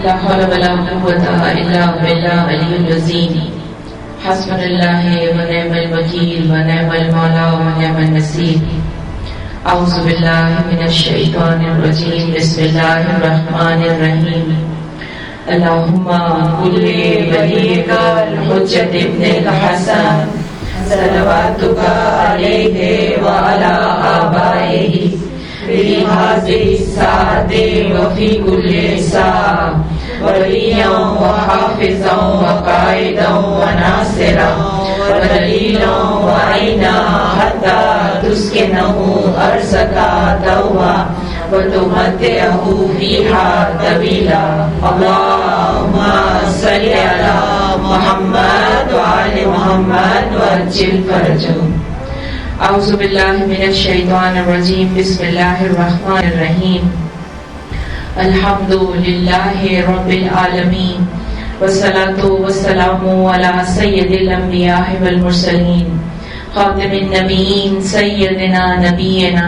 لا حول ولا قوة إلا بالله العلي العظيم حسبنا الله ونعم الوكيل ونعم المولى ونعم النصير أعوذ بالله من الشيطان الرجيم بسم الله الرحمن الرحيم اللهم كل وليك الحجة ابن الحسن صلواتك عليه وعلى آبائه في هذه الساعة وفي كل ساعة وليا وحافظا وقائدا وناصرا ودليلا وعينا حتى تسكنه أرضك طوعا وتمتعه فيها طويلا اللهم صل على محمد وعلى محمد وعجل فرجه. اعوذ باللہ من الشیطان الرجیم بسم اللہ الرحمن الرحیم الحمد للہ رب العالمین والصلاة والسلام علی سید الانبیاء والمرسلین خاتم النبیین سیدنا نبینا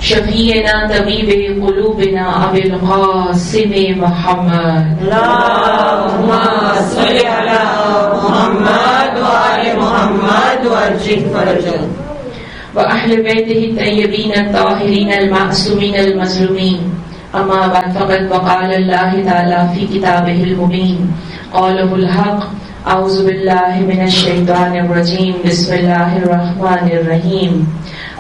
شفیعنا طبیب قلوبنا ابی القاسم محمد اللہم صل علی محمد وعلی محمد وعجل فرجہ وأهل بيته الطيبين الطاهرين المعصومين المظلومين أما بعد فقد وقال الله تعالى في كتابه المبين قوله الحق أعوذ بالله من الشيطان الرجيم بسم الله الرحمن الرحيم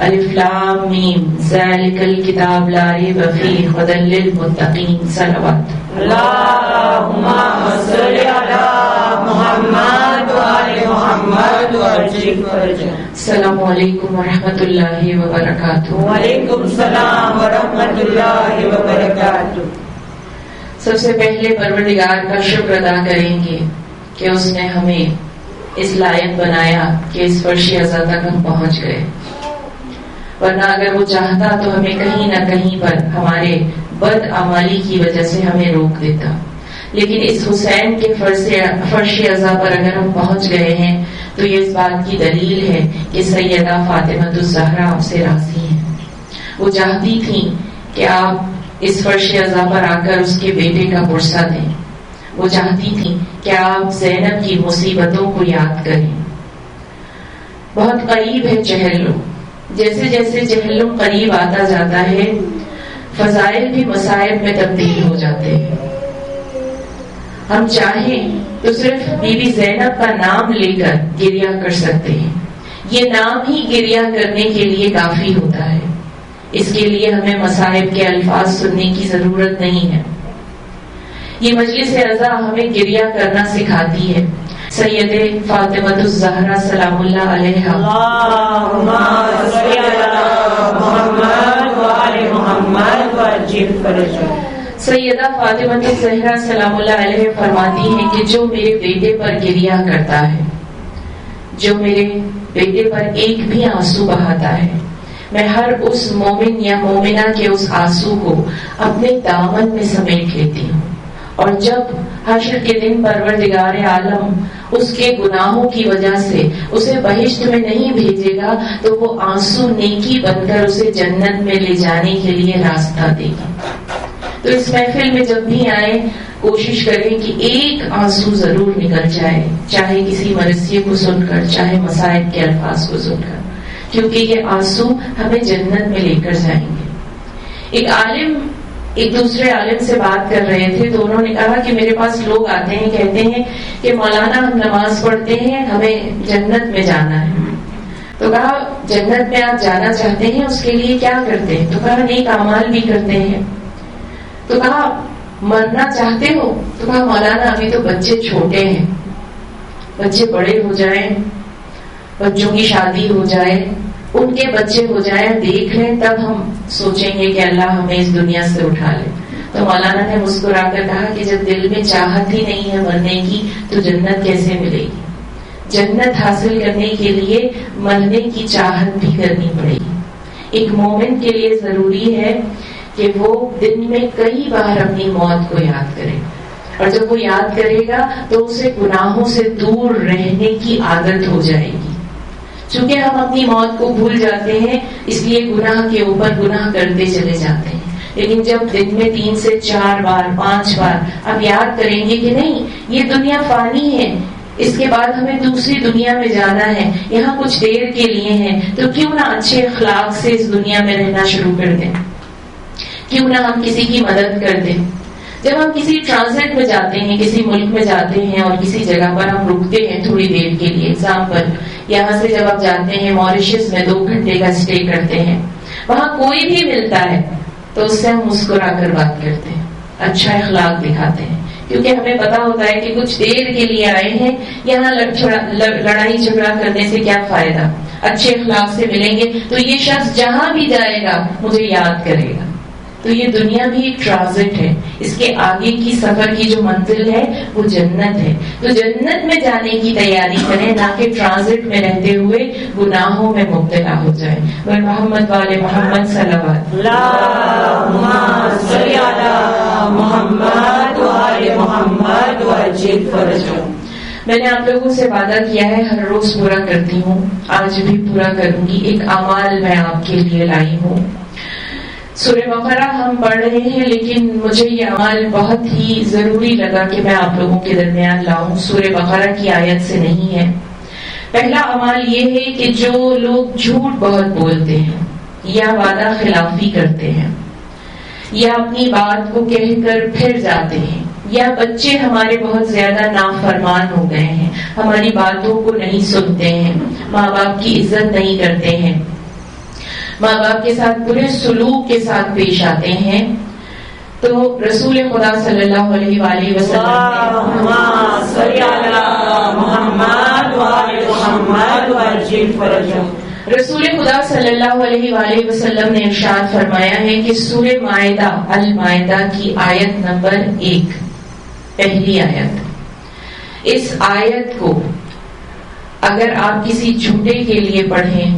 ألف لام ميم ذلك الكتاب لا ريب فيه هدى للمتقين صلوات اللهم صل على محمد وعلى محمد وعجل فرجه. السلام علیکم ورحمۃ اللہ وبرکاتہ. وعلیکم السلام ورحمۃ اللہ وبرکاتہ. سب سے پہلے پروردگار کا شکر ادا کریں گے کہ اس نے ہمیں اس لائق بنایا کہ اس فرش ازا تک ہم پہنچ گئے، ورنہ اگر وہ چاہتا تو ہمیں کہیں نہ کہیں پر ہمارے بد اعمالی کی وجہ سے ہمیں روک دیتا. لیکن اس حسین کے فرش ازا پر اگر ہم پہنچ گئے ہیں تو یہ اس بات کی دلیل ہے کہ سیدہ فاطمہ الزہرا آپ سے راضی ہیں. وہ چاہتی تھیں کہ آپ اس فرش ازا پر آ کر اس کے بیٹے کا پرسہ دیں. وہ چاہتی تھیں کہ آپ زینب کی مصیبتوں کو یاد کریں. بہت قریب ہے چہلم. جیسے جیسے چہلم قریب آتا جاتا ہے فضائل بھی مصائب میں تبدیل ہو جاتے ہیں. ہم چاہیں تو صرف بی بی زینب کا نام لے کر گریہ کر سکتے ہیں. یہ نام ہی گریہ کرنے کے لیے کافی ہوتا ہے. اس کے لیے ہمیں مصائب کے الفاظ سننے کی ضرورت نہیں ہے. یہ مجلس عزا ہمیں گریہ کرنا سکھاتی ہے. سید فاطمہ الزہرا سلام اللہ علیہا اللہم صل علی محمد وعلی محمد وعجل فرجہ. سیدہ فاطمہ الزہرا سلام اللہ علیہ فرماتی ہیں کہ جو میرے بیٹے پر گریہ کرتا ہے، جو میرے بیٹے پر ایک بھی آنسو بہاتا ہے، میں ہر اس مومن یا مومنہ کے اس آنسو کو اپنے دامن میں سمیٹ لیتی ہوں. اور جب حشر کے دن پروردگار عالم اس کے گناہوں کی وجہ سے اسے بہشت میں نہیں بھیجے گا تو وہ آنسو نیکی بن کر اسے جنت میں لے جانے کے لیے راستہ دے گا. تو اس محفل میں جب بھی آئیں کوشش کریں کہ ایک آنسو ضرور نکل جائے، چاہے کسی مرثیے کو سن کر، چاہے مصائب کے الفاظ کو سن کر، کیونکہ یہ آنسو ہمیں جنت میں لے کر جائیں گے. ایک عالم ایک دوسرے عالم سے بات کر رہے تھے تو انہوں نے کہا کہ میرے پاس لوگ آتے ہیں کہتے ہیں کہ مولانا ہم نماز پڑھتے ہیں ہمیں جنت میں جانا ہے. تو کہا جنت میں آپ جانا چاہتے ہیں اس کے لیے کیا کرتے ہیں؟ تو کہا نیک اعمال بھی کرتے ہیں. تو کہا مرنا چاہتے ہو؟ تو کہا مولانا ابھی تو بچے چھوٹے ہیں، بچے بڑے ہو جائیں، بچوں کی شادی ہو جائے، ان کے بچے ہو جائیں، دیکھ لیں، تب ہم سوچیں گے کہ اللہ ہمیں اس دنیا سے اٹھا لے. تو مولانا نے مسکرا کر کہا کہ جب دل میں چاہت ہی نہیں ہے مرنے کی تو جنت کیسے ملے گی؟ جنت حاصل کرنے کے لیے مرنے کی چاہت بھی کرنی پڑے گی. ایک مومن کے لیے ضروری ہے کہ وہ دن میں کئی بار اپنی موت کو یاد کرے، اور جب وہ یاد کرے گا تو اسے گناہوں سے دور رہنے کی عادت ہو جائے گی. چونکہ ہم اپنی موت کو بھول جاتے ہیں اس لیے گناہ کے اوپر گناہ کرتے چلے جاتے ہیں. لیکن جب دن میں 3 سے 4 بار 5 بار آپ یاد کریں گے کہ نہیں یہ دنیا فانی ہے، اس کے بعد ہمیں دوسری دنیا میں جانا ہے، یہاں کچھ دیر کے لیے ہیں، تو کیوں نہ اچھے اخلاق سے اس دنیا میں رہنا شروع کر دیں، کیوں نہ ہم کسی کی مدد کر دیں۔ جب ہم کسی ٹرانزٹ میں جاتے ہیں، کسی ملک میں جاتے ہیں اور کسی جگہ پر ہم رکتے ہیں تھوڑی دیر کے لیے، ایگزامپل یہاں سے جب آپ جاتے ہیں موریشس میں 2 گھنٹے کا اسٹے کرتے ہیں، وہاں کوئی بھی ملتا ہے تو اس سے ہم مسکرا کر بات کرتے ہیں، اچھا اخلاق دکھاتے ہیں، کیونکہ ہمیں پتا ہوتا ہے کہ کچھ دیر کے لیے آئے ہیں، یہاں لڑائی جھگڑا کرنے سے کیا فائدہ، اچھے اخلاق سے ملیں گے تو یہ شخص جہاں بھی جائے گا مجھے یاد کرے گا۔ تو یہ دنیا بھی ایک ٹرانزٹ ہے، اس کے آگے کی سفر کی جو منزل ہے وہ جنت ہے، تو جنت میں جانے کی تیاری کریں، نہ کہ ٹرانزٹ میں رہتے ہوئے گناہوں میں مبتلا ہو جائیں۔ اور محمد والے محمد صلوات اللہم صلی علی محمد وآل محمد وعجل فرجهم۔ میں نے آپ لوگوں سے وعدہ کیا ہے ہر روز پورا کرتی ہوں، آج بھی پورا کروں گی، ایک اعمال میں آپ کے لیے لائی ہوں۔ سورہ بقرہ ہم پڑھ رہے ہیں لیکن مجھے یہ عمل بہت ہی ضروری لگا کہ میں آپ لوگوں کے درمیان لاؤں، سورہ بقرہ کی آیت سے نہیں ہے۔ پہلا عمل یہ ہے کہ جو لوگ جھوٹ بہت بولتے ہیں یا وعدہ خلافی کرتے ہیں یا اپنی بات کو کہہ کر پھر جاتے ہیں، یا بچے ہمارے بہت زیادہ نافرمان ہو گئے ہیں، ہماری باتوں کو نہیں سنتے ہیں، ماں باپ کی عزت نہیں کرتے ہیں، ماں باپ کے ساتھ برے سلوک کے ساتھ پیش آتے ہیں، تو رسول خدا صلی اللہ علیہ وآلہ وسلم رسول خدا صلی اللہ علیہ وآلہ وسلم نے ارشاد فرمایا ہے کہ سورہ مائدہ المائدہ کی آیت نمبر 1 پہلی آیت، اس آیت کو اگر آپ کسی جھوٹے کے لیے پڑھیں،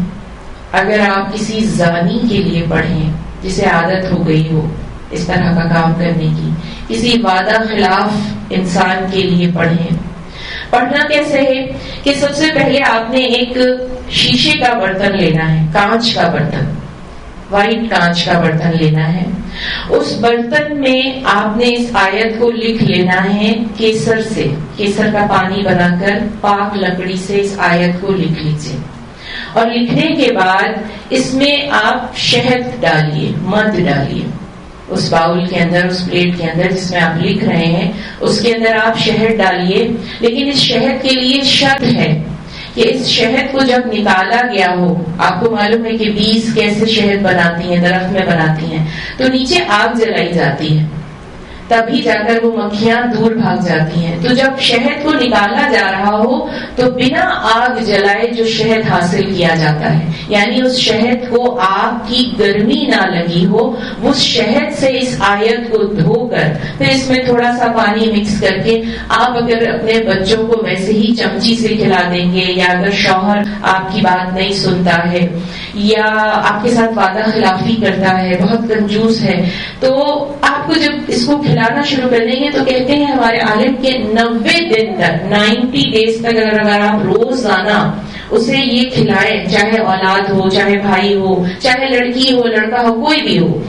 اگر آپ کسی زانی کے لیے پڑھیں جسے عادت ہو گئی ہو اس طرح کا کام کرنے کی، کسی وعدہ خلاف انسان کے لیے پڑھیں، پڑھنا کیسے ہے کہ سب سے پہلے آپ نے ایک شیشے کا برتن لینا ہے، کانچ کا برتن، وائٹ کانچ کا برتن لینا ہے، اس برتن میں آپ نے اس آیت کو لکھ لینا ہے کیسر سے، کیسر کا پانی بنا کر پاک لکڑی سے اس آیت کو لکھ لیجیے، اور لکھنے کے بعد اس میں آپ شہد ڈالیے، مد ڈالیے، اس باؤل کے اندر، اس پلیٹ کے اندر جس میں آپ لکھ رہے ہیں اس کے اندر آپ شہد ڈالیے، لیکن اس شہد کے لیے شرط ہے کہ اس شہد کو جب نکالا گیا ہو، آپ کو معلوم ہے کہ بیز کیسے شہد بناتی ہیں، درخت میں بناتی ہیں، تو نیچے آگ جلائی جاتی ہے، تبھی جا کر وہ مکھیاں دور بھاگ جاتی ہیں، تو جب شہد کو نکالا جا رہا ہو تو بنا آگ جلائے جو شہد حاصل کیا جاتا ہے، یعنی اس شہد کو آگ کی گرمی نہ لگی ہو، اس شہد سے اس آیت کو دھو کر پھر اس میں تھوڑا سا پانی مکس کر کے آپ اگر اپنے بچوں کو ویسے ہی چمچی سے کھلا دیں گے، یا اگر شوہر آپ کی بات نہیں سنتا ہے یا آپ کے ساتھ وعدہ خلافی کرتا ہے، بہت کنجوس ہے، تو آپ کو جب اس کو کھلانا شروع کر دیں گے تو کہتے ہیں ہمارے عالم کے 90 دن تک، 90 days تک اگر آپ روزانہ اسے یہ کھلائیں، چاہے اولاد ہو، چاہے بھائی ہو، چاہے لڑکی ہو، لڑکا ہو، کوئی بھی ہو،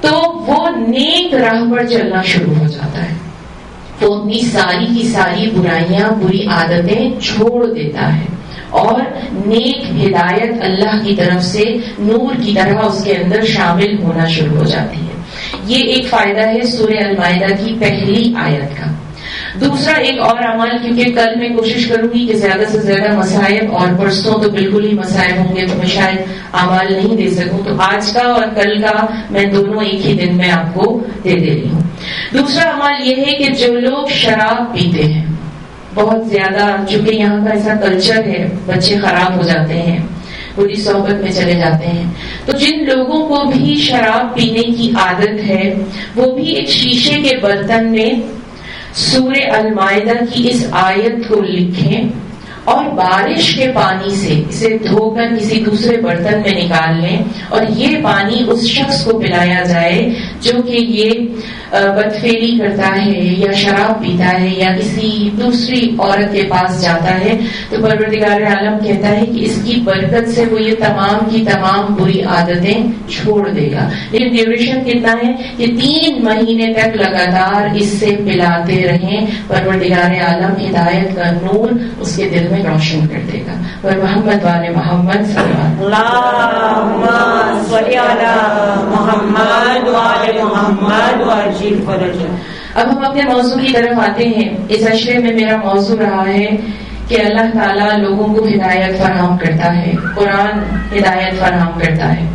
تو وہ نیک راہ پر چلنا شروع ہو جاتا ہے، وہ اپنی ساری کی ساری برائیاں، بری عادتیں چھوڑ دیتا ہے، اور نیک ہدایت اللہ کی طرف سے نور کی طرح اس کے اندر شامل ہونا شروع ہو جاتی ہے۔ یہ ایک فائدہ ہے سورہ المائدہ کی پہلی آیت کا۔ دوسرا ایک اور عمل، کیونکہ کل میں کوشش کروں گی کہ زیادہ سے زیادہ مسائب، اور پرسوں تو بالکل ہی مسائب ہوں گے تو میں شاید عمل نہیں دے سکوں، تو آج کا اور کل کا میں دونوں ایک ہی دن میں آپ کو دے رہی ہوں۔ دوسرا عمل یہ ہے کہ جو لوگ شراب پیتے ہیں بہت زیادہ، چونکہ یہاں کا ایسا کلچر ہے، بچے خراب ہو جاتے ہیں، بری صحبت میں چلے جاتے ہیں، تو جن لوگوں کو بھی شراب پینے کی عادت ہے وہ بھی ایک شیشے کے برتن میں سورہ المائدہ کی اس آیت کو لکھیں اور بارش کے پانی سے اسے دھو کر کسی دوسرے برتن میں نکال لیں اور یہ پانی اس شخص کو پلایا جائے جو کہ یہ بدفعلی کرتا ہے یا شراب پیتا ہے یا کسی دوسری عورت کے پاس جاتا ہے، تو پروردگار عالم کہتا ہے کہ اس کی برکت سے وہ یہ تمام کی تمام بری عادتیں چھوڑ دے گا۔ لیکن ڈیوریشن کتنا ہے کہ 3 مہینے تک لگاتار اس سے پلاتے رہیں، پروردگار عالم ہدایت کا نور اس کے دل میں روشن کر دے گا۔ اور محمد والے محمد صلی اللہم صلی علی محمد وعلی محمد وعجل فرجہ۔ اب ہم اپنے موضوع کی طرف آتے ہیں۔ اس عشرے میں میرا موضوع رہا ہے کہ اللہ تعالیٰ لوگوں کو ہدایت فراہم کرتا ہے، قرآن ہدایت فراہم کرتا ہے۔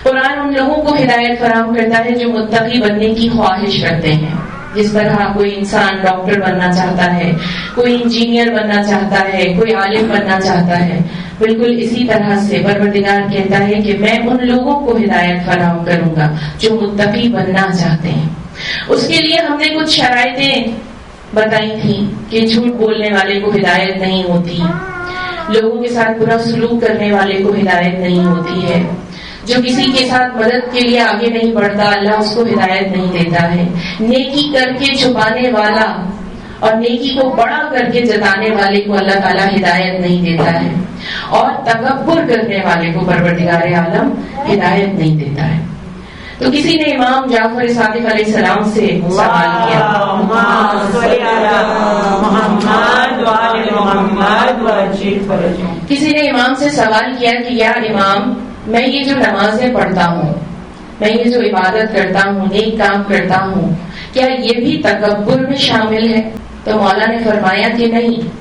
قرآن ان لوگوں کو ہدایت فراہم کرتا ہے جو متقی بننے کی خواہش رکھتے ہیں۔ جس طرح کوئی انسان ڈاکٹر بننا چاہتا ہے، کوئی انجینئر بننا چاہتا ہے، کوئی عالم بننا چاہتا ہے، بالکل اسی طرح سے پروردگار کہتا ہے کہ میں ان لوگوں کو ہدایت فراہم کروں گا جو متقی بننا چاہتے ہیں۔ اس کے لیے ہم نے کچھ شرائطیں بتائی تھیں کہ جھوٹ بولنے والے کو ہدایت نہیں ہوتی، لوگوں کے ساتھ برا سلوک کرنے والے کو ہدایت نہیں ہوتی ہے، جو کسی کے ساتھ مدد کے لیے آگے نہیں بڑھتا اللہ اس کو ہدایت نہیں دیتا ہے، نیکی کر کے چھپانے والا اور نیکی کو بڑا کر کے جتانے والے کو اللہ تعالیٰ ہدایت نہیں دیتا ہے، اور تکبر کرنے والے کو پروردگار عالم ہدایت نہیں دیتا ہے۔ تو کسی نے امام جعفر صادق علیہ السلام سے سوال کیا، کسی نے امام سے سوال کیا کہ یا امام، میں یہ جو نمازیں پڑھتا ہوں، میں یہ جو عبادت کرتا ہوں، نیک کام کرتا ہوں، کیا یہ بھی تکبر میں شامل ہے؟ تو مولا نے فرمایا کہ نہیں،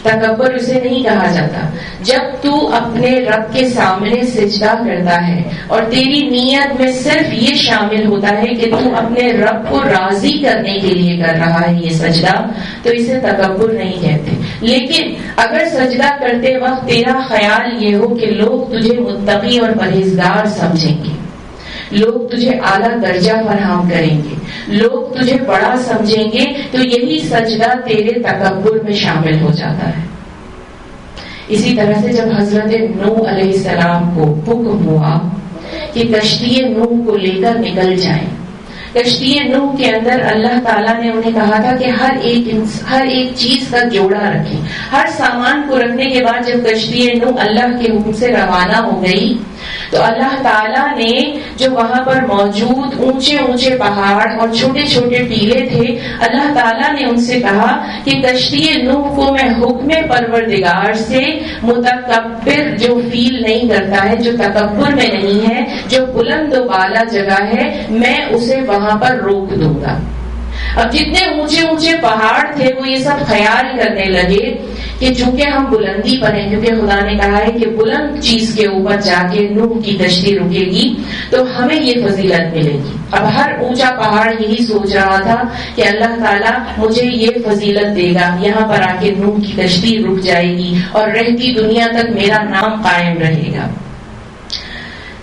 تکبر اسے نہیں کہا جاتا۔ جب تو اپنے رب کے سامنے سجدہ کرتا ہے اور تیری نیت میں صرف یہ شامل ہوتا ہے کہ تو اپنے رب کو راضی کرنے کے لیے کر رہا ہے یہ سجدہ، تو اسے تکبر نہیں کہتے۔ لیکن اگر سجدہ کرتے وقت تیرا خیال یہ ہو کہ لوگ تجھے متقی اور پرہیزگار سمجھیں گے، لوگ تجھے اعلیٰ درجہ فراہم کریں گے، لوگ تجھے بڑا سمجھیں گے، تو یہی سجدہ تیرے تکبر میں شامل ہو جاتا ہے۔ اسی طرح سے جب حضرت نوح علیہ السلام کو حکم ہوا کہ کشتی نوح کو لے کر نکل جائیں، کشتی نوح کے اندر اللہ تعالیٰ نے انہیں کہا تھا کہ ہر ایک چیز کا جوڑا رکھیں۔ ہر سامان کو رکھنے کے بعد جب کشتی نوح اللہ کے حکم سے روانہ ہو گئی تو اللہ تعالیٰ نے جو وہاں پر موجود اونچے اونچے پہاڑ اور چھوٹے چھوٹے ٹیلے تھے، اللہ تعالیٰ نے ان سے کہا کہ کشتی نوح کو میں حکم پروردگار سے متکبر جو فیل نہیں کرتا ہے، جو تکبر میں نہیں ہے، جو بلند و بالا جگہ ہے، میں اسے وہاں پر روک دوں گا۔ اب جتنے اونچے اونچے پہاڑ تھے وہ یہ سب خیال کرنے لگے کہ چونکہ ہم بلندی پر ہیں، کیونکہ خدا نے کہا ہے کہ بلند چیز کے اوپر جا کے نوح کی کشتی رکے گی تو ہمیں یہ فضیلت ملے گی۔ اب ہر اونچا پہاڑ یہی سوچ رہا تھا کہ اللہ تعالیٰ مجھے یہ فضیلت دے گا، یہاں پر آ کے نوح کی کشتی رک جائے گی اور رہتی دنیا تک میرا نام قائم رہے گا۔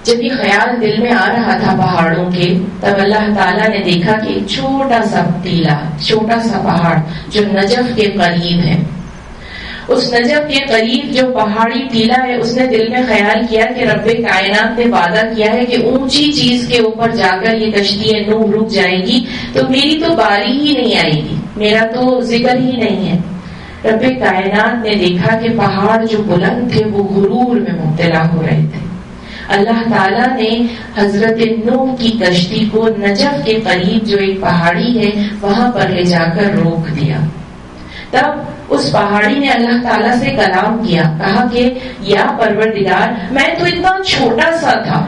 جب یہ خیال دل میں آ رہا تھا پہاڑوں کے، تب اللہ تعالیٰ نے دیکھا کہ ایک چھوٹا سا ٹیلا، چھوٹا سا پہاڑ جو نجف کے قریب ہے، اس نجف کے قریب جو پہاڑی ٹیلا ہے، اس نے دل میں خیال کیا کہ رب کائنات نے وعدہ کیا ہے کہ اونچی چیز کے اوپر جا کر یہ کشتی نوح رک جائے گی تو میری تو باری ہی نہیں آئے گی، میرا تو ذکر ہی نہیں ہے۔ رب کائنات نے دیکھا کہ پہاڑ جو بلند تھے وہ غرور میں مبتلا ہو رہے تھے۔ اللہ تعالیٰ نے حضرت نوح کی کشتی کو نجف کے قریب جو ایک پہاڑی ہے وہاں پر لے جا کر روک دیا۔ تب اس پہاڑی نے اللہ تعالیٰ سے کلام کیا، کہا کہ یا پروردگار، میں تو اتنا چھوٹا سا تھا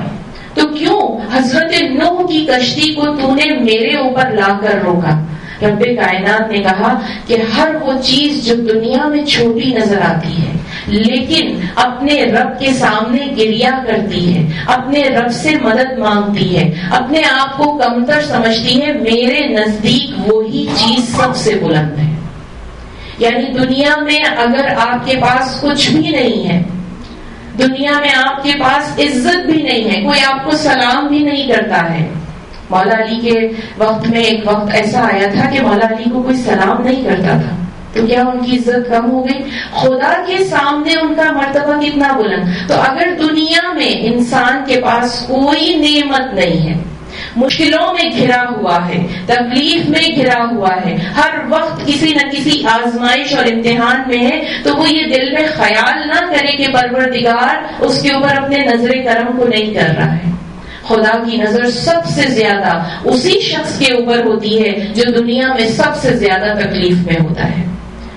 تو کیوں حضرت نوح کی کشتی کو تو نے میرے اوپر لا کر روکا؟ رب کائنات نے کہا کہ ہر وہ چیز جو دنیا میں چھوٹی نظر آتی ہے لیکن اپنے رب کے سامنے گریا کرتی ہے، اپنے رب سے مدد مانگتی ہے، اپنے آپ کو کمتر سمجھتی ہے، میرے نزدیک وہی چیز سب سے بلند ہے۔ یعنی دنیا میں اگر آپ کے پاس کچھ بھی نہیں ہے، دنیا میں آپ کے پاس عزت بھی نہیں ہے، کوئی آپ کو سلام بھی نہیں کرتا ہے۔ مولا علی کے وقت میں ایک وقت ایسا آیا تھا کہ مولا علی کو کوئی سلام نہیں کرتا تھا، تو کیا ان کی عزت کم ہو گئی؟ خدا کے سامنے ان کا مرتبہ کتنا بلند. تو اگر دنیا میں انسان کے پاس کوئی نعمت نہیں ہے، مشکلوں میں گھرا ہوا ہے، تکلیف میں گھرا ہوا ہے، ہر وقت کسی نہ کسی آزمائش اور امتحان میں ہے، تو وہ یہ دل میں خیال نہ کرے کہ پروردگار اس کے اوپر اپنے نظر کرم کو نہیں کر رہا ہے. خدا کی نظر سب سے زیادہ اسی شخص کے اوپر ہوتی ہے جو دنیا میں سب سے زیادہ تکلیف میں ہوتا ہے.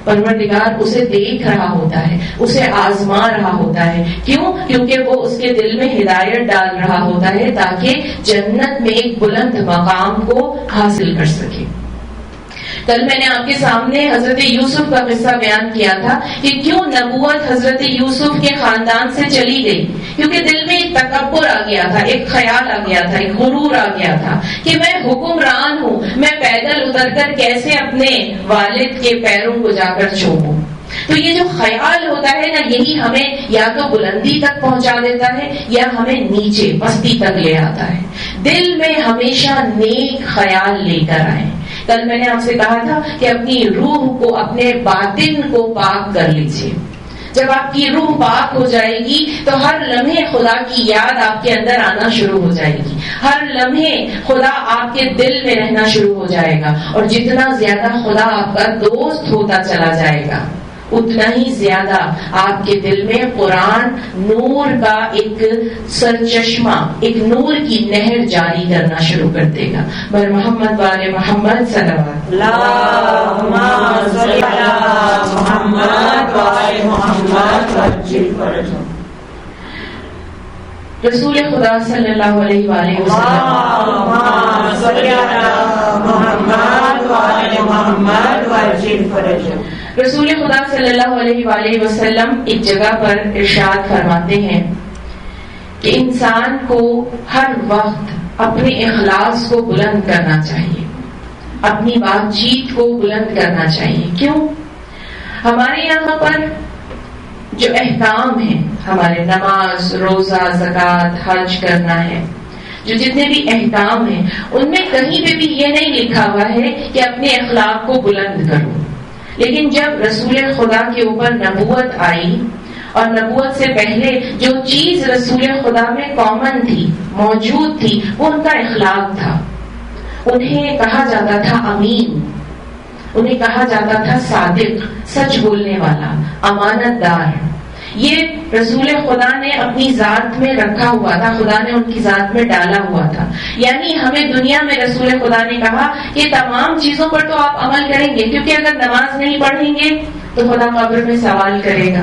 پروردگار اسے دیکھ رہا ہوتا ہے، اسے آزما رہا ہوتا ہے. کیوں؟ کیونکہ وہ اس کے دل میں ہدایت ڈال رہا ہوتا ہے تاکہ جنت میں ایک بلند مقام کو حاصل کر سکے. کل میں نے آپ کے سامنے حضرت یوسف کا قصہ بیان کیا تھا کہ کیوں نبوت حضرت یوسف کے خاندان سے چلی گئی. کیونکہ دل میں ایک تکبر آ گیا تھا، ایک خیال آ گیا تھا، ایک غرور آ گیا تھا کہ میں حکمران ہوں، میں پیدل اتر کر کیسے اپنے والد کے پیروں کو جا کر چھوؤں. تو یہ جو خیال ہوتا ہے نا، یہی ہمیں یا تو بلندی تک پہنچا دیتا ہے یا ہمیں نیچے پستی تک لے آتا ہے. دل میں ہمیشہ نیک خیال لے کر آئیں. کل میں نے آپ سے کہا تھا کہ اپنی روح کو، اپنے باطن کو پاک کر لیجیے. جب آپ کی روح پاک ہو جائے گی تو ہر لمحے خدا کی یاد آپ کے اندر آنا شروع ہو جائے گی. ہر لمحے خدا آپ کے دل میں رہنا شروع ہو جائے گا. اور جتنا زیادہ خدا آپ کا دوست ہوتا چلا جائے گا، اتنا ہی زیادہ آپ کے دل میں قرآن نور کا ایک سرچشمہ، ایک نور کی نہر جاری کرنا شروع کر دے گا. بر محمد والے محمد صلوات. اللہم صلی علی محمد وآل محمد وعجل فرجهم. رسول خدا صلی اللہ علیہ وآلہ وسلم. اللہم صلی علی محمد وآل محمد وعجل فرجهم. رسول خدا صلی اللہ علیہ وآلہ وسلم ایک جگہ پر ارشاد فرماتے ہیں کہ انسان کو ہر وقت اپنے اخلاص کو بلند کرنا چاہیے، اپنی بات چیت کو بلند کرنا چاہیے. کیوں؟ ہمارے یہاں پر جو احکام ہیں، ہمارے نماز، روزہ، زکوٰۃ، حج کرنا ہے، جو جتنے بھی احکام ہیں، ان میں کہیں پہ بھی یہ نہیں لکھا ہوا ہے کہ اپنے اخلاق کو بلند کرو. لیکن جب رسول خدا کے اوپر نبوت آئی، اور نبوت سے پہلے جو چیز رسول خدا میں کامن تھی، موجود تھی، وہ ان کا اخلاق تھا. انہیں کہا جاتا تھا امین، انہیں کہا جاتا تھا صادق، سچ بولنے والا، امانت دار. یہ رسول خدا نے اپنی ذات میں رکھا ہوا تھا، خدا نے ان کی ذات میں ڈالا ہوا تھا. یعنی ہمیں دنیا میں رسول خدا نے کہا کہ تمام چیزوں پر تو آپ عمل کریں گے، کیونکہ اگر نماز نہیں پڑھیں گے تو خدا قبر میں سوال کرے گا،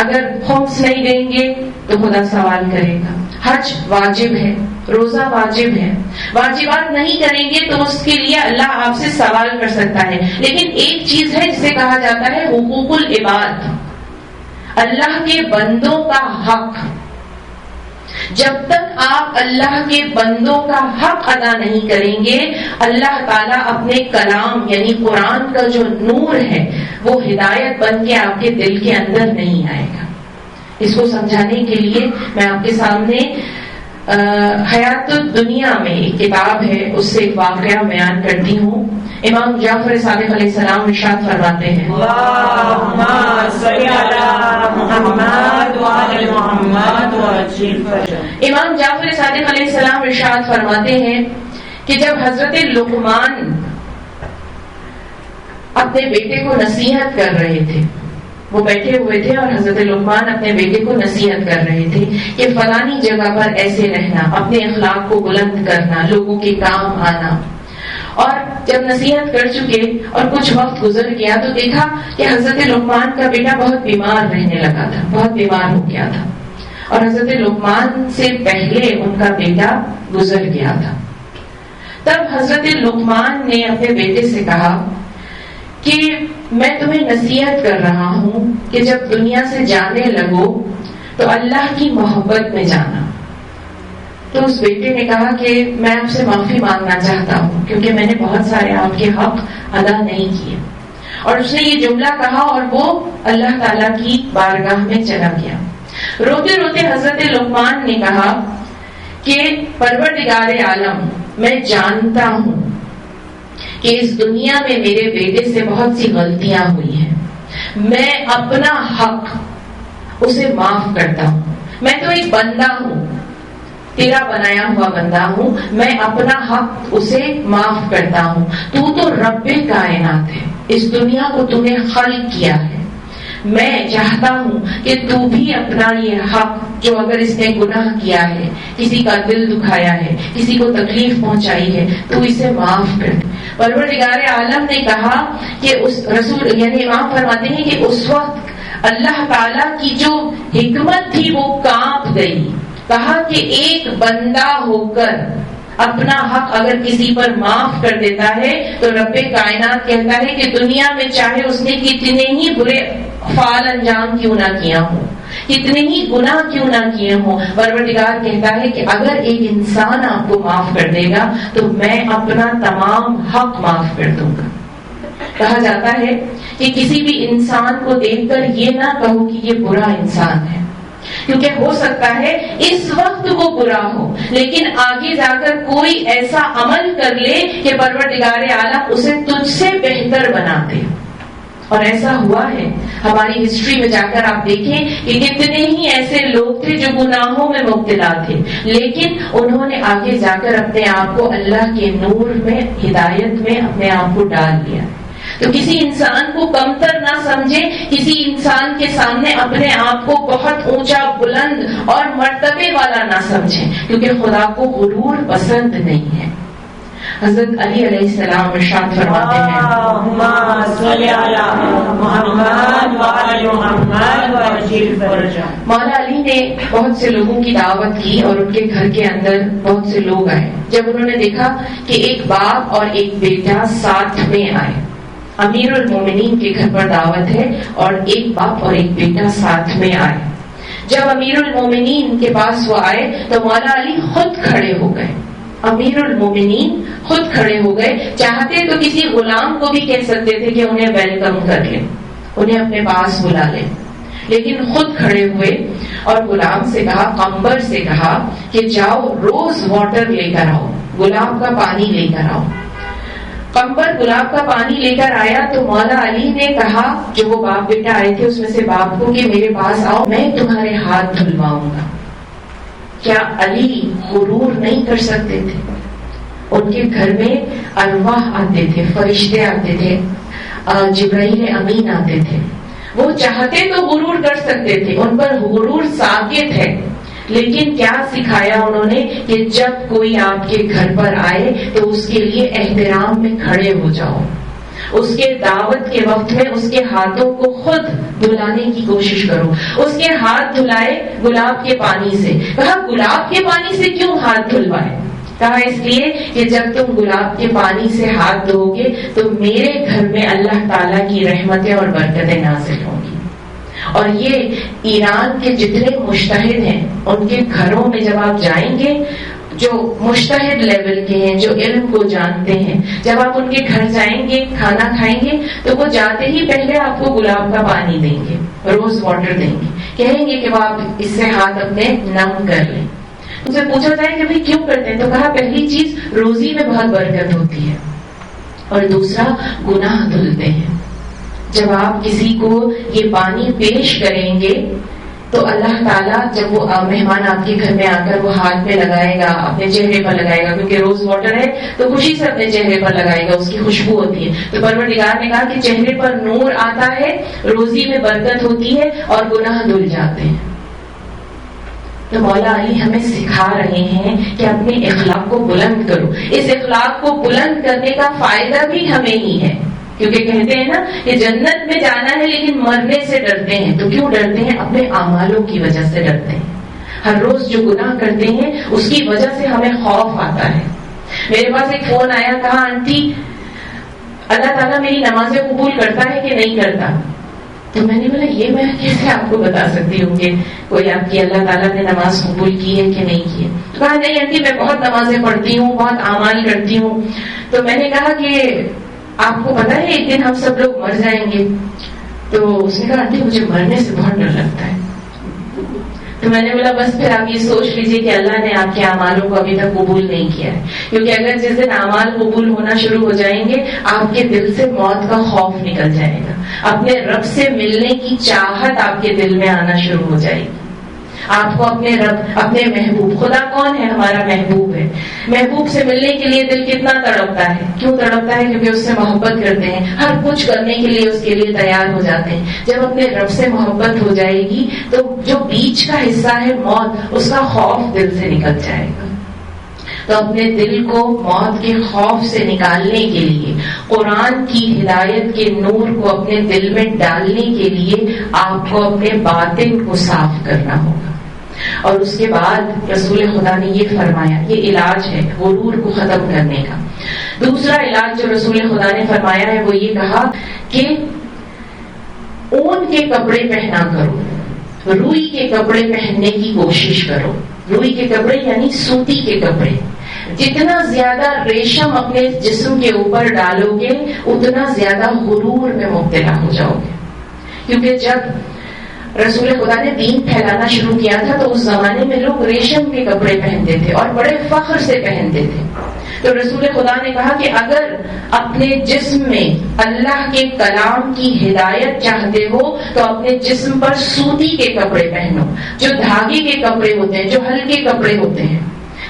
اگر خمس نہیں دیں گے تو خدا سوال کرے گا. حج واجب ہے، روزہ واجب ہے، واجبات نہیں کریں گے تو اس کے لیے اللہ آپ سے سوال کر سکتا ہے. لیکن ایک چیز ہے جسے کہا جاتا ہے حقوق العباد، اللہ کے بندوں کا حق. جب تک آپ اللہ کے بندوں کا حق ادا نہیں کریں گے، اللہ تعالیٰ اپنے کلام یعنی قرآن کا جو نور ہے وہ ہدایت بن کے آپ کے دل کے اندر نہیں آئے گا. اس کو سمجھانے کے لیے میں آپ کے سامنے حیات الدنیا میں ایک کتاب ہے، اس سے ایک واقعہ بیان کرتی ہوں. امام جعفر صادق علیہ السلام ارشاد فرماتے ہیں، اللہم صلی علی محمد وآل محمد وعجل فرجهم. امام جعفر صادق علیہ السلام ارشاد فرماتے ہیں کہ جب حضرت لقمان اپنے بیٹے کو نصیحت کر رہے تھے، وہ بیٹھے ہوئے تھے اور حضرت لقمان اپنے بیٹے کو نصیحت کر رہے تھے کہ فلانی جگہ پر ایسے رہنا، اپنے اخلاق کو بلند کرنا، لوگوں کے کام آنا. اور جب نصیحت کر چکے اور کچھ وقت گزر گیا تو دیکھا کہ حضرت لقمان کا بیٹا بہت بیمار رہنے لگا تھا، بہت بیمار ہو گیا تھا، اور حضرت لقمان سے پہلے ان کا بیٹا گزر گیا تھا. تب حضرت لقمان نے اپنے بیٹے سے کہا کہ میں تمہیں نصیحت کر رہا ہوں کہ جب دنیا سے جانے لگو تو اللہ کی محبت میں جانا. تو اس بیٹے نے کہا کہ میں آپ سے معافی مانگنا چاہتا ہوں کیونکہ میں نے بہت سارے آپ کے حق ادا نہیں کیے. اور اس نے یہ جملہ کہا اور وہ اللہ تعالیٰ کی بارگاہ میں چلا گیا. روتے روتے حضرت لقمان نے کہا کہ پروردگار عالم، میں جانتا ہوں کہ اس دنیا میں میرے بیٹے سے بہت سی غلطیاں ہوئی ہیں، میں اپنا حق اسے معاف کرتا ہوں. میں تو ایک بندہ ہوں، تیرا بنایا ہوا بندہ ہوں، میں اپنا حق اسے معاف کرتا ہوں. تو رب کائنات ہے، اس دنیا کو تو نے خلق کیا ہے. میں چاہتا ہوں کہ تو بھی اپنا یہ حق، جو اگر اس نے گناہ کیا ہے، کسی کا دل دکھایا ہے، کسی کو تکلیف پہنچائی ہے، تو اسے معاف کر دے. پروردگار عالم نے کہا کہ اس رسول یعنی امام فرماتے ہیں کہ اس وقت اللہ تعالیٰ کی جو حکمت تھی وہ کانپ گئی. کہا کہ ایک بندہ ہو کر اپنا حق اگر کسی پر معاف کر دیتا ہے تو رب کائنات کہتا ہے کہ دنیا میں چاہے اس نے کتنے ہی برے فعال انجام کیوں نہ کیا ہو، کتنے ہی گناہ کیوں نہ کیے ہوں، پروردگار کہتا ہے کہ اگر ایک انسان آپ کو معاف کر دے گا تو میں اپنا تمام حق معاف کر دوں گا. کہا جاتا ہے کہ کسی بھی انسان کو دیکھ کر یہ نہ کہو کہ یہ برا انسان ہے، کیونکہ ہو سکتا ہے اس وقت وہ برا ہو، لیکن آگے جا کر کوئی ایسا عمل کر لے کہ پروردگار عالم اسے تجھ سے بہتر بنا دے. اور ایسا ہوا ہے ہماری ہسٹری میں، جا کر آپ دیکھیں کہ کتنے ہی ایسے لوگ تھے جو گناہوں میں مبتلا تھے، لیکن انہوں نے آگے جا کر اپنے آپ کو اللہ کے نور میں، ہدایت میں اپنے آپ کو ڈال لیا. تو کسی انسان کو کمتر نہ سمجھے، کسی انسان کے سامنے اپنے آپ کو بہت اونچا، بلند اور مرتبے والا نہ سمجھیں، کیونکہ خدا کو غرور پسند نہیں ہے. حضرت علی علیہ السلام ارشاد فرماتے ہیں، مولا علی نے بہت سے لوگوں کی دعوت کی اور ان کے گھر کے اندر بہت سے لوگ آئے. جب انہوں نے دیکھا کہ ایک باپ اور ایک بیٹا ساتھ میں آئے، امیر المومنین کے گھر پر دعوت ہے اور ایک باپ اور ایک بیٹا ساتھ میں آئے. جب امیر المومنین کے پاس وہ آئے تو مولا علی خود کھڑے ہو گئے. امیر المومنین خود کھڑے ہو گئے. چاہتے تو کسی غلام کو بھی کہہ سکتے تھے کہ انہیں ویلکم کر لیں، انہیں اپنے پاس بلا لیں، لیکن خود کھڑے ہوئے اور غلام سے کہا، قمبر سے کہا کہ جاؤ روز واٹر لے کر آؤ، گلاب کا پانی لے کر آؤ. قمبر گلاب کا پانی لے کر آیا تو مولا علی نے کہا، جو وہ باپ بیٹا آئے تھے اس میں سے باپ کو، کہ میرے پاس آؤ، میں تمہارے ہاتھ دھلواؤں گا. کیا علی غرور نہیں کر سکتے تھے؟ ان کے گھر میں ارواح آتے تھے، فرشتے آتے تھے، جبرائیل امین آتے تھے. وہ چاہتے تو غرور کر سکتے تھے، ان پر غرور ساکت ہے، لیکن کیا سکھایا انہوں نے کہ جب کوئی آپ کے گھر پر آئے تو اس کے لیے احترام میں کھڑے ہو جاؤ. اس کے دعوت کے وقت میں اس کے ہاتھوں کو خود دھلانے کی کوشش کرو. اس کے ہاتھ دھلائے گلاب کے پانی سے. کہا گلاب کے پانی سے کیوں ہاتھ دھلوائے؟ کہا اس لیے کہ جب تم گلاب کے پانی سے ہاتھ دھو گے تو میرے گھر میں اللہ تعالیٰ کی رحمتیں اور برکتیں نازل ہوں گی. اور یہ ایران کے جتنے مجتہد ہیں ان کے گھروں میں جب آپ جائیں گے، جو مجتہد لیول کے ہیں، جو علم کو جانتے ہیں، جب آپ ان کے گھر جائیں گے، کھانا کھائیں گے تو وہ جاتے ہی پہلے آپ کو گلاب کا پانی دیں گے، روز واٹر دیں گے، کہیں گے کہ وہ آپ اس سے ہاتھ اپنے نم کر لیں. ان سے پوچھا جائے کہ بھائی کیوں کرتے ہیں، تو کہا پہلی چیز روزی میں بہت برکت ہوتی ہے، اور دوسرا گناہ دھلتے ہیں. جب آپ کسی کو یہ پانی پیش کریں گے تو اللہ تعالیٰ جب وہ مہمان آپ کے گھر میں آ کر وہ ہاتھ میں لگائے گا، اپنے چہرے پر لگائے گا، کیونکہ روز واٹر ہے تو خوشی سے اپنے چہرے پر لگائے گا، اس کی خوشبو ہوتی ہے. تو پروردگار نے کہا کہ چہرے پر نور آتا ہے، روزی میں برکت ہوتی ہے اور گناہ دھل جاتے ہیں. تو مولا علی ہمیں سکھا رہے ہیں کہ اپنے اخلاق کو بلند کرو. اس اخلاق کو بلند کرنے کا فائدہ بھی ہمیں ہی ہے، کیونکہ کہتے ہیں نا کہ جنت میں جانا ہے لیکن مرنے سے ڈرتے ہیں. تو کیوں ڈرتے ہیں؟ اپنے اعمالوں کی وجہ سے ڈرتے ہیں. ہر روز جو گناہ کرتے ہیں اس کی وجہ سے ہمیں خوف آتا ہے. میرے پاس ایک فون آیا، کہا آنٹی اللہ تعالیٰ میری نمازیں قبول کرتا ہے کہ نہیں کرتا؟ تو میں نے بولا یہ میں کیسے آپ کو بتا سکتی ہوں کہ کوئی آپ کی اللہ تعالیٰ نے نماز قبول کی ہے کہ نہیں کی ہے. تو کہا نہیں آنٹی میں بہت نمازیں پڑھتی ہوں، بہت اعمال کرتی ہوں. تو میں نے کہا کہ آپ کو پتا ہے ایک دن ہم سب لوگ مر جائیں گے؟ تو اس نے کہا آنٹی مجھے مرنے سے بہت ڈر لگتا ہے. تو میں نے بولا بس پھر آپ یہ سوچ لیجئے کہ اللہ نے آپ کے اعمالوں کو ابھی تک قبول نہیں کیا ہے، کیونکہ اگر جس دن اعمال قبول ہونا شروع ہو جائیں گے آپ کے دل سے موت کا خوف نکل جائے گا، اپنے رب سے ملنے کی چاہت آپ کے دل میں آنا شروع ہو جائے گی۔ آپ کو اپنے رب، اپنے محبوب، خدا کون ہے؟ ہمارا محبوب ہے۔ محبوب سے ملنے کے لیے دل کتنا تڑپتا ہے؟ کیوں تڑپتا ہے؟ کیونکہ اس سے محبت کرتے ہیں، ہر کچھ کرنے کے لیے اس کے لیے تیار ہو جاتے ہیں۔ جب اپنے رب سے محبت ہو جائے گی تو جو بیچ کا حصہ ہے موت، اس کا خوف دل سے نکل جائے گا۔ تو اپنے دل کو موت کے خوف سے نکالنے کے لیے، قرآن کی ہدایت کے نور کو اپنے دل میں ڈالنے کے لیے آپ کو اپنے باطن کو صاف کرنا ہوگا۔ اور اس کے بعد رسول خدا نے یہ فرمایا، یہ علاج ہے غرور کو ختم کرنے کا۔ دوسرا علاج جو رسول خدا نے فرمایا ہے وہ یہ کہا کہ اون کے کپڑے پہنا کرو، روئی کے کپڑے پہننے کی کوشش کرو۔ روئی کے کپڑے یعنی سوتی کے کپڑے۔ جتنا زیادہ ریشم اپنے جسم کے اوپر ڈالو گے اتنا زیادہ غرور میں مبتلا ہو جاؤ گے، کیونکہ جب رسول خدا نے دین پھیلانا شروع کیا تھا تو اس زمانے میں لوگ ریشم کے کپڑے پہنتے تھے اور بڑے فخر سے پہنتے تھے۔ تو رسول خدا نے کہا کہ اگر اپنے جسم میں اللہ کے کلام کی ہدایت چاہتے ہو تو اپنے جسم پر سوتی کے کپڑے پہنو، جو دھاگے کے کپڑے ہوتے ہیں، جو ہلکے کپڑے ہوتے ہیں،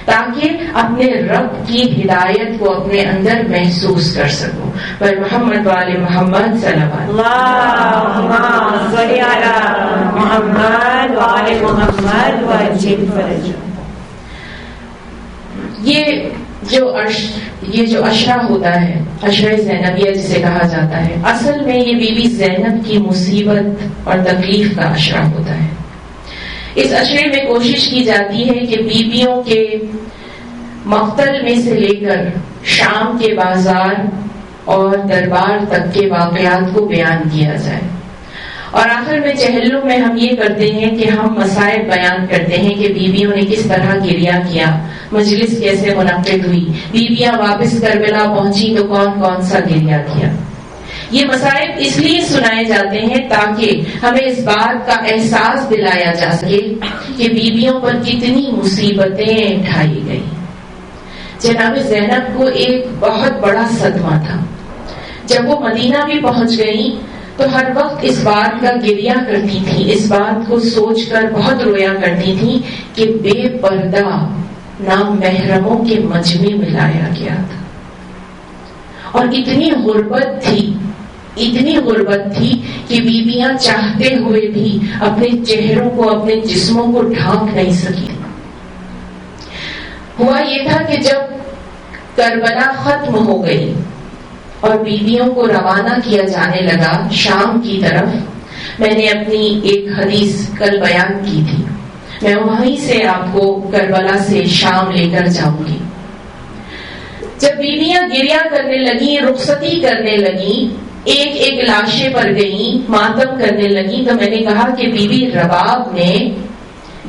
تاکہ اپنے رب کی ہدایت کو اپنے اندر محسوس کر سکو۔ پر محمد والے محمد صلی اللہم صلی علی محمد وعلی محمد وعجل فرجہ۔ یہ جو عشرہ ہوتا ہے، عشرہ زینبیہ جسے کہا جاتا ہے، اصل میں یہ بی بی زینب کی مصیبت اور تکلیف کا عشرہ ہوتا ہے۔ اس عشرے میں کوشش کی جاتی ہے کہ بیویوں کے مقتل میں سے لے کر شام کے بازار اور دربار تک کے واقعات کو بیان کیا جائے، اور آخر میں چہلوں میں ہم یہ کرتے ہیں کہ ہم مسائل بیان کرتے ہیں کہ بیویوں نے کس طرح گریہ کیا، مجلس کیسے منعقد ہوئی، بیویاں واپس کربلا پہنچی تو کون کون سا گریہ کیا۔ یہ مسائل اس لیے سنائے جاتے ہیں تاکہ ہمیں اس بات کا احساس دلایا جا سکے کہ بیویوں پر کتنی مصیبتیں اٹھائی گئی۔ جناب زینب کو ایک بہت بڑا صدمہ تھا۔ جب وہ مدینہ بھی پہنچ گئی تو ہر وقت اس بات کا گریہ کرتی تھی، اس بات کو سوچ کر بہت رویا کرتی تھی کہ بے پردہ نام محرموں کے مجمع میں لایا گیا تھا، اور اتنی غربت تھی کہ بیویاں چاہتے ہوئے بھی اپنے چہروں کو، اپنے جسموں کو ڈھانک نہیں سکی۔ ہوا یہ تھا کہ جب کربلا ختم ہو گئی اور بیویوں کو روانہ کیا جانے لگا شام کی طرف، میں نے اپنی ایک حدیث کل بیان کی تھی، میں وہیں سے آپ کو کربلا سے شام لے کر جاؤں گی۔ جب بیویاں گریہ کرنے لگیں، رخصتی کرنے لگیں، ایک ایک لاشیں پر گئیں، ماتم کرنے لگیں، تو میں نے کہا کہ بی بی رباب نے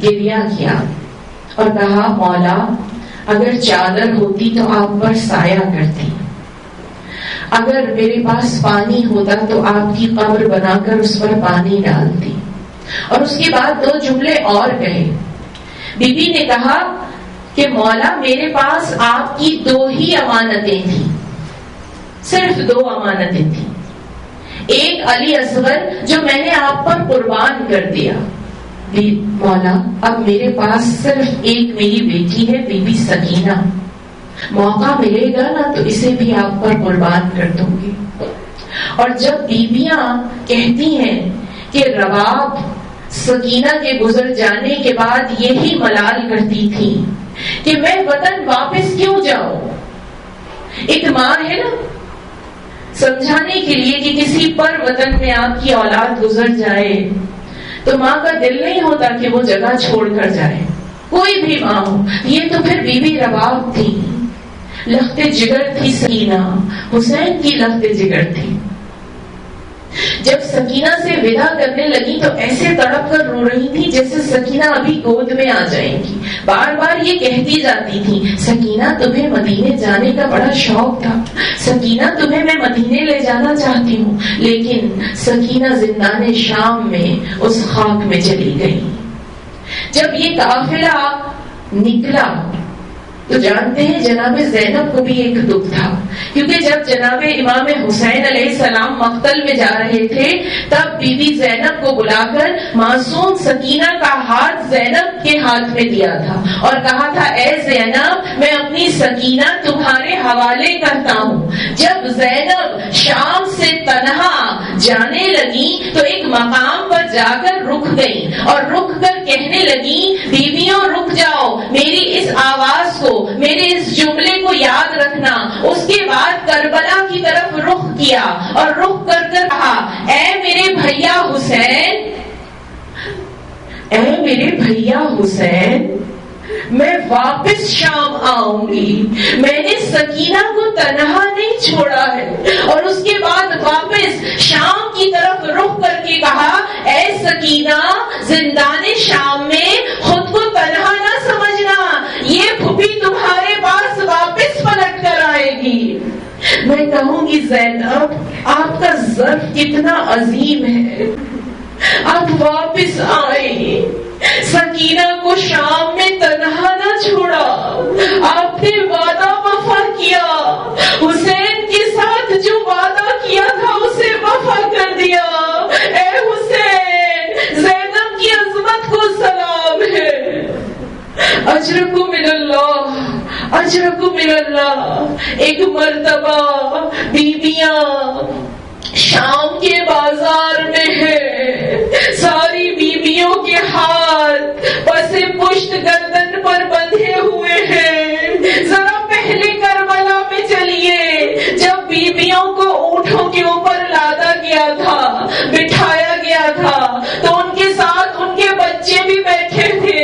گریہ کیا اور کہا مولا اگر چادر ہوتی تو آپ پر سایہ کرتی، اگر میرے پاس پانی ہوتا تو آپ کی قبر بنا کر اس پر پانی ڈالتی۔ اور اس کے بعد دو جملے اور کہے۔ بی بی نے کہا کہ مولا میرے پاس آپ کی دو ہی امانتیں تھیں، صرف دو امانتیں تھیں، ایک علی اصغر جو میں نے آپ پر قربان کر دیا، مولا اب میرے پاس صرف ایک میری بیٹی ہے بی بی سکینہ، موقع ملے گا نا تو اسے بھی آپ پر قربان کر دوں گی۔ اور جب بیویاں کہتی ہیں کہ رباب سکینہ کے گزر جانے کے بعد یہی ملال کرتی تھی کہ میں وطن واپس کیوں جاؤں، ایک ماں ہے نا سمجھانے کے لیے کہ کسی پر وطن میں آپ کی اولاد گزر جائے تو ماں کا دل نہیں ہوتا کہ وہ جگہ چھوڑ کر جائے، کوئی بھی ماں ہو۔ یہ تو پھر بی بی رباب تھی، لخت جگر تھی سکینہ، حسین کی لخت جگر تھی۔ جب سکینہ سے ودا کرنے لگی تو ایسے تڑپ کر رو رہی تھی جیسے سکینہ ابھی گود میں آ جائیں گی، بار بار یہ کہتی جاتی تھی سکینہ تمہیں مدینے جانے کا بڑا شوق تھا، سکینہ تمہیں میں مدینے لے جانا چاہتی ہوں، لیکن سکینہ زندان شام میں اس خاک میں چلی گئی۔ جب یہ قافلہ نکلا تو جانتے ہیں جناب زینب کو بھی ایک دکھ تھا، کیونکہ جب جناب امام حسین علیہ السلام مقتل میں جا رہے تھے تب بی بی زینب کو بلا کر معصوم سکینہ کا ہاتھ زینب کے ہاتھ میں دیا تھا اور کہا تھا اے زینب میں اپنی سکینہ تمہارے حوالے کرتا ہوں۔ جب زینب شام سے تنہا جانے لگی تو ایک مقام پر جا کر رک گئی اور رک کر کہنے لگی بیویوں رک جاؤ، میری اس آواز کو، میرے اس جملے کو یاد رکھنا۔ اس کے بعد کربلا کی طرف رخ کیا اور رخ کر کر کہا اے میرے بھیا حسین، اے میرے بھیا حسین، میں واپس شام آؤں گی، میں نے سکینہ کو تنہا نہیں چھوڑا ہے۔ اور اس کے بعد واپس شام کی طرف رخ کر کے کہا اے سکینہ، زندان شام میں خود کو تنہا نہ سمجھنا، یہ پھوپھی تمہارے پاس واپس پلٹ کر آئے گی۔ میں کہوں گی زینب آپ کا ظرف کتنا عظیم ہے، آپ واپس آئے، سکینہ کو شام میں تنہا نہ چھوڑا، آپ نے وعدہ وفا کیا، حسین کے ساتھ جو وعدہ کیا تھا اسے وفا کر دیا۔ اے حسین، زینب کی عظمت کو سلام ہے۔ اجرکم من اللہ، اجرکم من اللہ۔ ایک مرتبہ بیویاں شام کے بازار میں ہے، ساری بیویوں کے ہاتھ پس پشت گردن پر بندھے ہوئے ہیں۔ ذرا پہلے کربلا میں چلیے، جب بیویوں کو اونٹوں کے اوپر لادا گیا تھا، بٹھایا گیا تھا تو ان کے ساتھ ان کے بچے بھی بیٹھے تھے،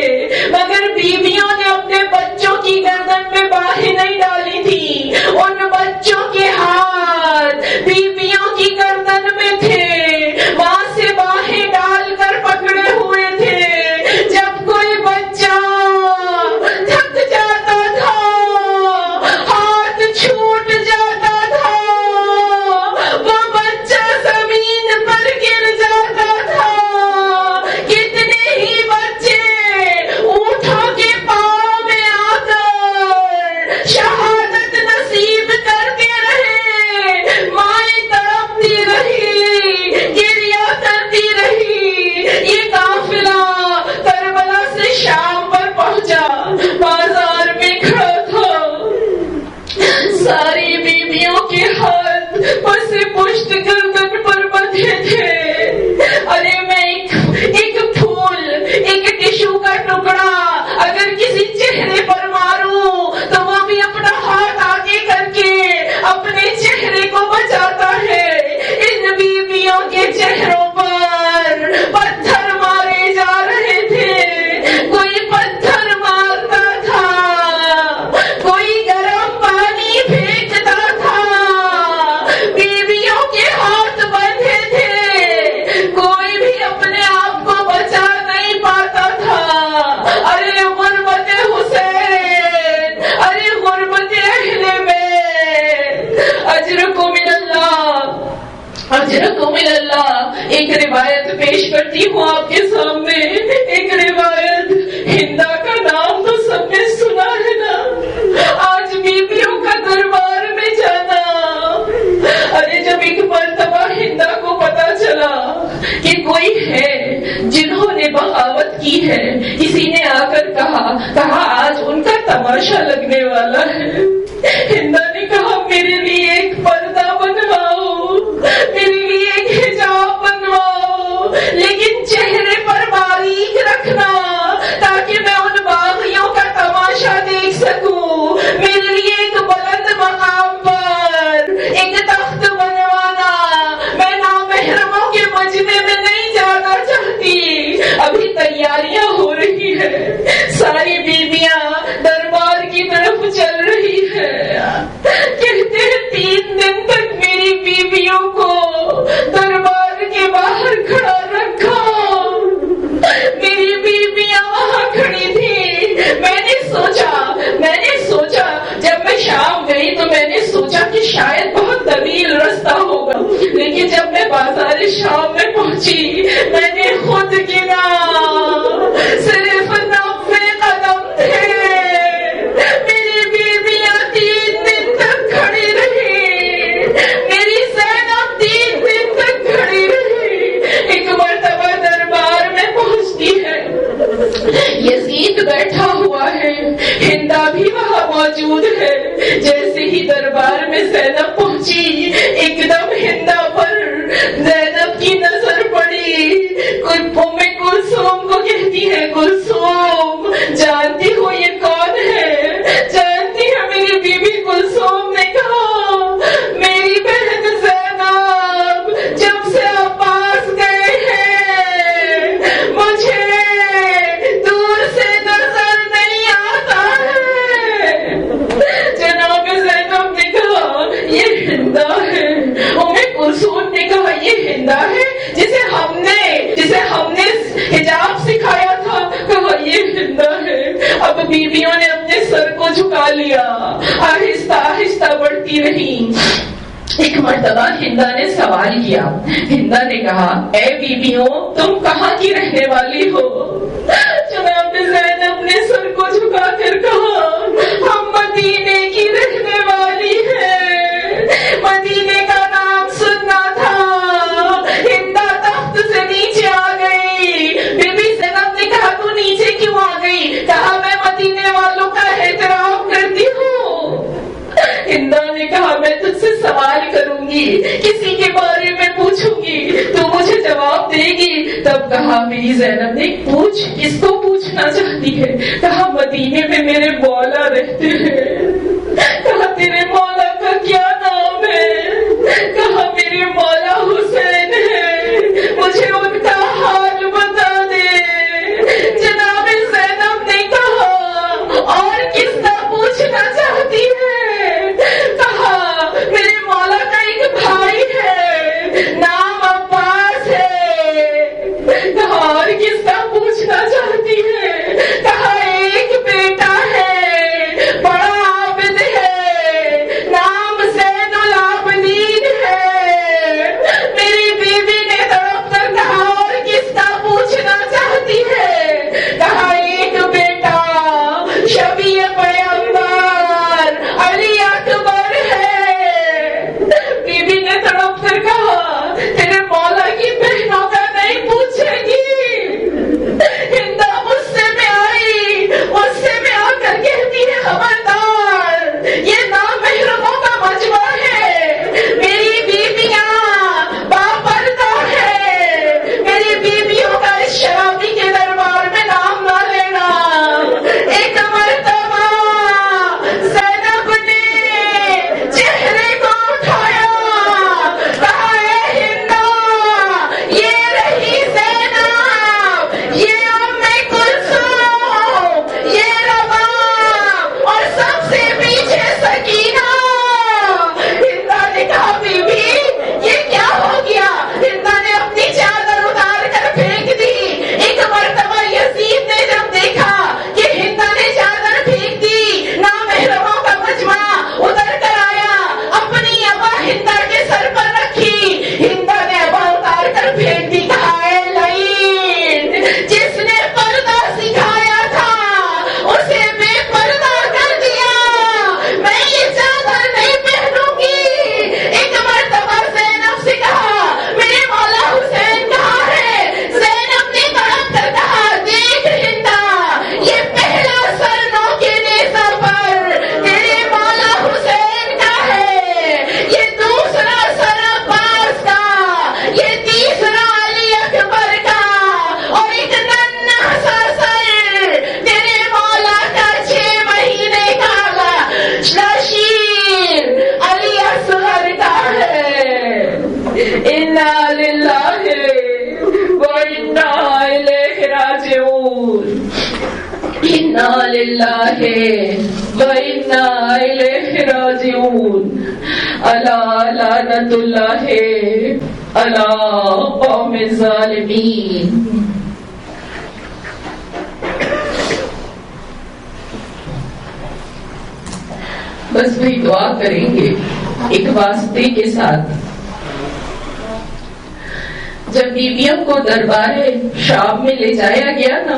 مگر بیویوں نے اپنے بچوں کی گردن میں باہیں نہیں ڈالی تھی، ان بچوں کے ہاتھ بیویوں کی گردن میں تھے، وہاں سے باہیں ڈال کر پکڑے ہوئے تھے۔ جب کوئی بچہ تھک جاتا تھا، ہاتھ چھوٹ جاتا تھا، وہ بچہ زمین پر گر جاتا تھا۔ کتنے ہی بچے اونٹوں کے پاؤں میں آ کر شہادت نصیب کرتے رہے، مائیں تڑپتی رہی، گریا کرتی رہی۔ یہ قافلہ کربلا سے شام پر پہنچا، بازار میں کھڑا تھا، ساری بیویوں کے ہاتھ پس پشت گردن پر بندھے تھے۔ ارے میں ایک پھول، ایک ٹشو کا ٹکڑا اگر کسی چہرے پر ماروں تو وہ بھی اپنا ہاتھ آگے کر کے اپنے چہرے کو بچاتا ہے۔ ان بیویوں کے چہروں پر پتھر مارے جا رہے تھے، کوئی پتھر مارتا تھا، کوئی گرم پانی پھینکتا تھا، بیویوں کے ہاتھ بندھے تھے، کوئی بھی اپنے آپ کو بچا نہیں پاتا تھا۔ ارے غربت حسین، ارے غربت اہل بیت، اجرکم من اللہ، اجرکم من اللہ۔ ایک روایت پیش کرتی ہوں آپ کے سامنے، ایک روایت، ہندا کا نام تو سب نے سنا ہے نا، آج بیویوں کا دربار میں جانا۔ ارے جب ایک مرتبہ ہندا کو پتا چلا کہ کوئی ہے جنہوں نے بغاوت کی ہے، کسی نے آ کر کہا آج ان کا تماشا لگنے والا ہے، ہندا نے کہا میرے لیے ایک پردہ بنواؤ، میرے لیے ایک حجاب بنواؤ، لیکن چہرے پر باریک رکھنا تاکہ میں ان باغیوں کا تماشا دیکھ سکوں، میرے لیے ایک بلند مقام پر ایک تخت بنوانا، میں نامحرموں کے مجمع میں نہیں جانا چاہتی۔ ابھی تیاریاں ہو رہی ہے، ساری بیویاں دربار کی طرف چل رہی ہے، کہتے ہیں 3 دن تک میری بیویوں کو دربار کے باہر کھڑا رکھا، میری بیویاں وہاں کھڑی تھی۔ میں نے سوچا جب میں شام گئی تو میں نے سوچا کہ شاید بہت طویل رستہ ہوگا، لیکن جب میں بازار شام میں پہنچی میں نے خود گنا، صرف کہتی ہے کلثوم جانتی ہو یہ کون ہے؟ جانتی ہے میری بیوی کلثوم نے کہا میری بہن زینب جب سے عباس گئے ہیں مجھے دور سے نظر نہیں آتا ہے۔ جناب زینب نے کہا یہ ہندا ہے۔ کلثوم نے کہا یہ ہندا ہے جسے ہم نے حجاب سکھایا تھا، کہا یہ ہندا ہے۔ اب بیویوں نے اپنے سر کو جھکا لیا، آہستہ آہستہ بڑھتی رہی۔ ایک مرتبہ ہندا نے سوال کیا، ہندا نے کہا اے بیویوں تم کہاں کی رہنے والی ہو؟ جناب زینب نے سر کو جھکا کر کہا ہم مدینے کی رہنے والی ہیں، مدینے کا نام سننا تھا۔ ہندا تخت سے نیچے آ گئی۔ بی بی زینب نے کہا تو نیچے کیوں آ گئی؟ کہا میں مدینے والوں کا احترام کرتی ہوں۔ ہندا نے کہا میں تجھ سے سوال کروں گی، کسی کے بارے میں پوچھوں گی، تو مجھے جواب دے گی۔ تب کہا میری زینب نے پوچھ، کس کو پوچھنا چاہتی ہے؟ کہا مدینے میں میرے مولا رہتے ہیں۔ کہا تیرے مولا کا کیا نام ہے؟ کہا میرے مولا حسین ہے، مجھے ان کا حال بتا دے۔ جناب زینب نے کہا اور کس کا پوچھنا چاہتی ہے؟ کہا میرے مولا کا ایک بھائی ہے، نام عباس ہے۔ کہا اور کس کا پوچھنا چاہتی ہے؟ کہا ایک بیٹا ہے، بڑا عابد ہے، نام زین العابدین ہے۔ میری بیوی نے تڑپ کر کہا اور کس کا پوچھنا چاہتی ہے؟ کہا ایک بیٹا شفیع پیغمبر علی اکبر ہے۔ بیوی نے تڑپ کر کہا تیرے مولا کی بہنوں کا نہیں پوچھے گی؟ ہندا غصے میں آئی، غصے میں آ کر کہتی ہے خبردار، یہ نامحرموں کا مجمع ہے، میری بیویاں باپردہ ہے، میری بیویوں کا اس شرابی کے دربار میں نام نہ لینا۔ ایک مرتبہ زینب نے چہرے کو اٹھایا، کہا اے ہندا یہ رہی زینب، یہ ام کلثوم، یہ رباب اور سب سے پیچھے سکینہ۔ ہندا نے کہا بی بی یہ کیا ہو گیا؟ ہندا نے اپنی چادر اتار کر پھینک دی۔ ایک مرتبہ یزید نے جب دیکھا کہ ہندا نے چادر پھینک دی، نامحرموں کا مجمع اتر کر آیا، اپنی ابا ہندا کے سر پر رکھی۔ ہندا نے ابا اتار کر پھینک دی، کہا اے لعین، جس نے پردہ سکھایا تھا اسے بے پردہ کر دیا، میں یہ چادر نہیں پہنوں گی۔ ایک مرتبہ زینب سے کہا میرے مولا حسین کہاں ہے؟ زینب نے تڑپ کر کہا دیکھ ہندا یہ پہلا سر نو کے نیزہ پر تیرے مولا حسین کا ہے، یہ دوسرا سر عباس کا، یہ تیسرا علی اکبر کا، اور ایک ننھا سا سر تیرے مولا کا 6 مہینے کا نشیر علی اصغر کا ہے۔ انا للہ و انا الیہ راجعون، انا للہ و انا الیہ راجعون، الا لعنت اللہ علی قوم الظالمین۔ بس وہی دعا کریں گے ایک واسطے کے ساتھ۔ جب بیویوں کو دربار شام میں لے جایا گیا نا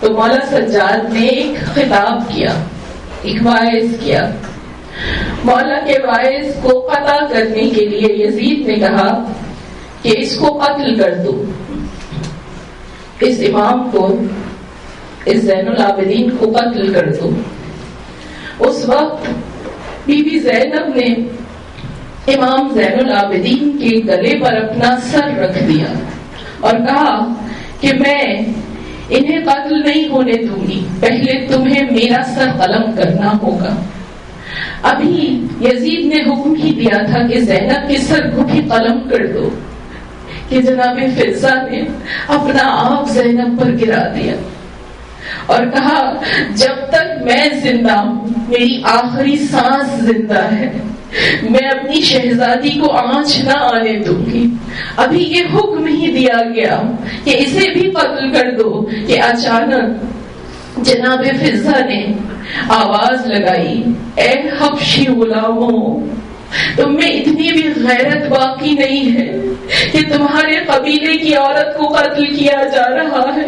تو مولا سجاد نے ایک خطاب کیا، ایک واعظ کیا۔ مولا کے واعظ کو قطع کرنے کے لیے یزید نے کہا کہ اس کو قتل کر دو، اس امام کو، اس زین العابدین کو قتل کر دو۔ اس وقت بی بی زینب نے امام زین العابدین کے گلے پر اپنا سر رکھ دیا اور کہا کہ میں انہیں قتل نہیں ہونے دوں گی، پہلے تمہیں میرا سر قلم کرنا ہوگا۔ ابھی یزید نے حکم ہی دیا تھا کہ زینب کے سر کو بھی قلم کر دو کہ جناب فضہ نے اپنا آپ زینب پر گرا دیا اور کہا جب تک میں زندہ ہوں، میری آخری سانس زندہ ہے، میں اپنی شہزادی کو آنچ نہ آنے دوں گی۔ ابھی یہ حکم ہی دیا گیا کہ اسے بھی قتل کر دو کہ اچانک جناب فضہ نے آواز لگائی، اے حبشی غلاموں، تم میں اتنی بھی غیرت باقی نہیں ہے کہ تمہارے قبیلے کی عورت کو قتل کیا جا رہا ہے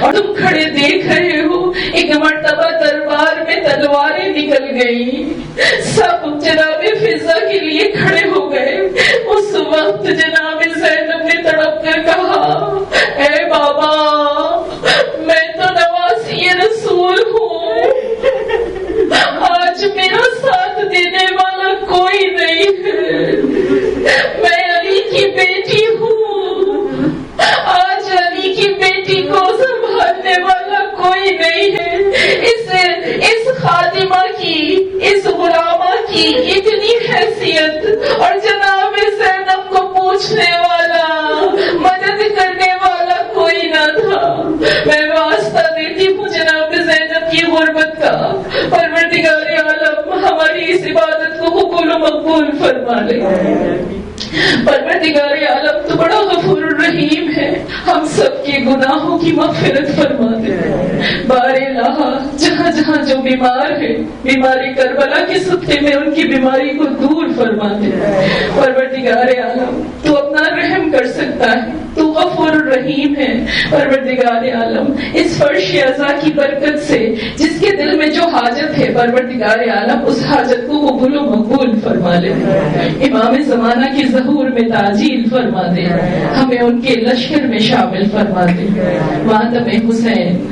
اور تم کھڑے دیکھ رہے ہو۔ ایک مرتبہ دربار میں تلواریں نکل گئی، سب جناب فضہ کے لیے کھڑے ہو گئے۔ اس وقت جناب زینب نے تڑپ کر کہا، اے بابا، میں تو نواسی رسول ہوں، آج میرا ساتھ دینے والا کوئی نہیں ہے، میں علی کی بیٹی ہوں، آج علی کی بیٹی کو سنبھالنے والا کوئی نہیں ہے۔ اس خادمہ کی، اس غلامہ کی اتنی حیثیت اور جناب زینب کو پوچھنے والا، مدد کرنے والا کوئی نہ تھا۔ میں واسطہ دیتی ہوں جناب زینب کی غربت کا، پروردگار عالم ہماری اس عبادت کو قبول و مقبول فرما لے۔ پروردگار عالم تو بڑا غفور الرحیم ہے، ہم سب کے گناہوں کی مغفرت فرما دے۔ بار الہ جہاں جہاں جو بیمار ہے، بیماری کربلا کے صدقے میں ان کی بیماری کو دور فرما دے۔ پروردگار عالم تو اپنا رحم کر سکتا ہے، تو غفور الرحیم ہے۔ پروردگار عالم اس فرش عزا کی برکت سے جس کے دل میں جو حاجت ہے، پروردگار عالم اس حاجت کو قبول و مقبول فرما لے۔ امام زمانہ کی ظہور میں تعجیل فرما دے، ہمیں ان کے لشکر میں شامل فرما دے۔ ماتم حسین